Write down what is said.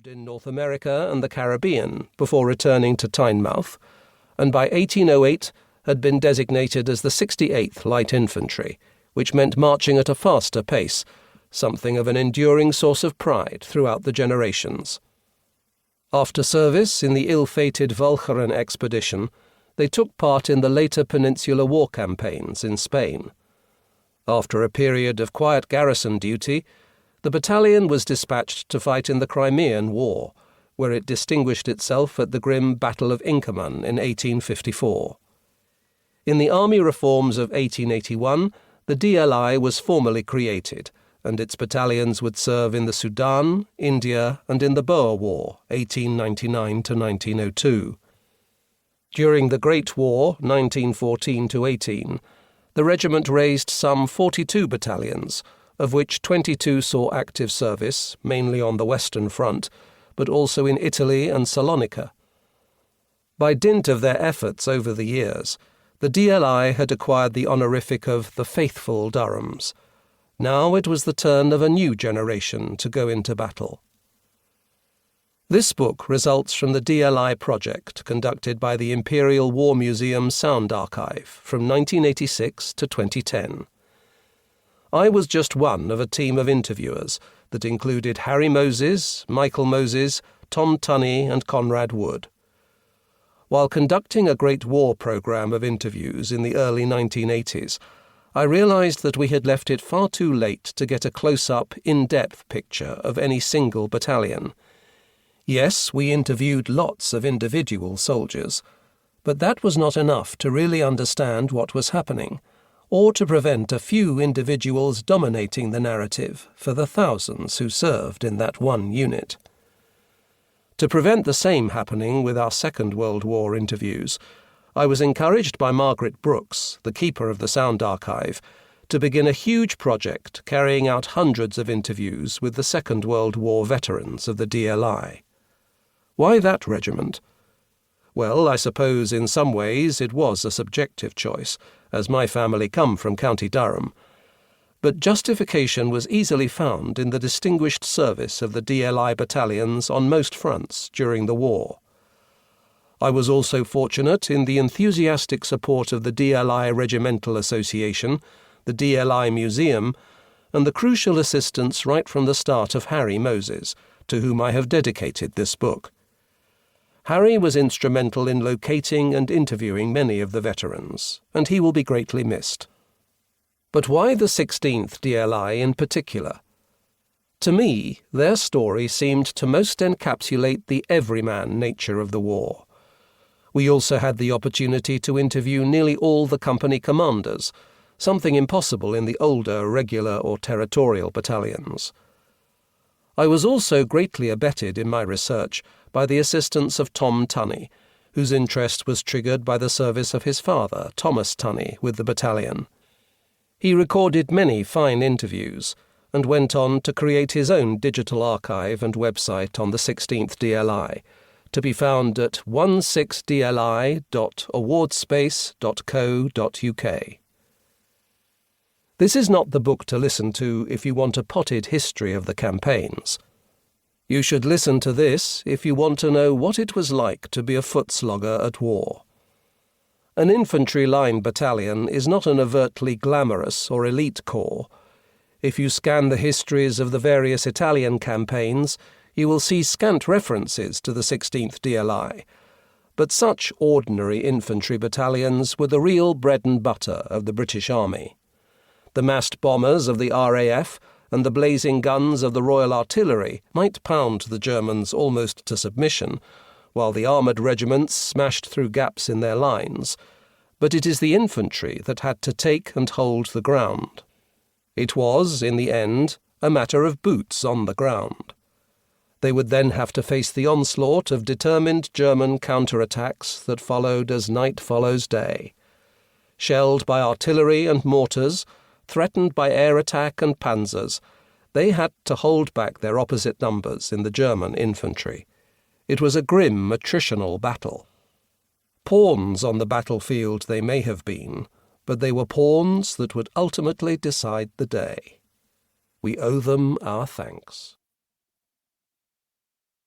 in North America and the Caribbean before returning to Tynemouth, and by 1808 had been designated as the 68th Light Infantry, which meant marching at a faster pace, something of an enduring source of pride throughout the generations. After service in the ill-fated Walcheren expedition, they took part in the later Peninsular War campaigns in Spain. After a period of quiet garrison duty, the battalion was dispatched to fight in the Crimean War, where it distinguished itself at the grim Battle of Inhuman in 1854. In the army reforms of 1881, the DLI was formally created, and its battalions would serve in the Sudan, India, and in the Boer War, 1899 to 1902. During the Great War, 1914-18, the regiment raised some 42 battalions, of which 22 saw active service, mainly on the Western Front, but also in Italy and Salonika. By dint of their efforts over the years, the DLI had acquired the honorific of the Faithful Durhams. Now it was the turn of a new generation to go into battle. This book results from the DLI project conducted by the Imperial War Museum Sound Archive from 1986 to 2010. I was just one of a team of interviewers that included Harry Moses, Michael Moses, Tom Tunney and Conrad Wood. While conducting a Great War programme of interviews in the early 1980s, I realised that we had left it far too late to get a close-up, in-depth picture of any single battalion. Yes, we interviewed lots of individual soldiers, but that was not enough to really understand what was happening, or to prevent a few individuals dominating the narrative for the thousands who served in that one unit. To prevent the same happening with our Second World War interviews, I was encouraged by Margaret Brooks, the keeper of the Sound Archive, to begin a huge project carrying out hundreds of interviews with the Second World War veterans of the DLI. Why that regiment? Well, I suppose in some ways it was a subjective choice, as my family come from County Durham. But justification was easily found in the distinguished service of the DLI battalions on most fronts during the war. I was also fortunate in the enthusiastic support of the DLI Regimental Association, the DLI Museum, and the crucial assistance right from the start of Harry Moses, to whom I have dedicated this book. Harry was instrumental in locating and interviewing many of the veterans, and he will be greatly missed. But why the 16th DLI in particular? To me, their story seemed to most encapsulate the everyman nature of the war. We also had the opportunity to interview nearly all the company commanders, something impossible in the older regular or territorial battalions. I was also greatly abetted in my research by the assistance of Tom Tunney, whose interest was triggered by the service of his father, Thomas Tunney, with the battalion. He recorded many fine interviews and went on to create his own digital archive and website on the 16th DLI, to be found at 16dli.awardspace.co.uk. This is not the book to listen to if you want a potted history of the campaigns. You should listen to this if you want to know what it was like to be a footslogger at war. An infantry line battalion is not an overtly glamorous or elite corps. If you scan the histories of the various Italian campaigns, you will see scant references to the 16th DLI, but such ordinary infantry battalions were the real bread and butter of the British Army. The massed bombers of the RAF and the blazing guns of the Royal Artillery might pound the Germans almost to submission, while the armoured regiments smashed through gaps in their lines, but it is the infantry that had to take and hold the ground. It was, in the end, a matter of boots on the ground. They would then have to face the onslaught of determined German counterattacks that followed as night follows day. Shelled by artillery and mortars, threatened by air attack and panzers, they had to hold back their opposite numbers in the German infantry. It was a grim, attritional battle. Pawns on the battlefield they may have been, but they were pawns that would ultimately decide the day. We owe them our thanks.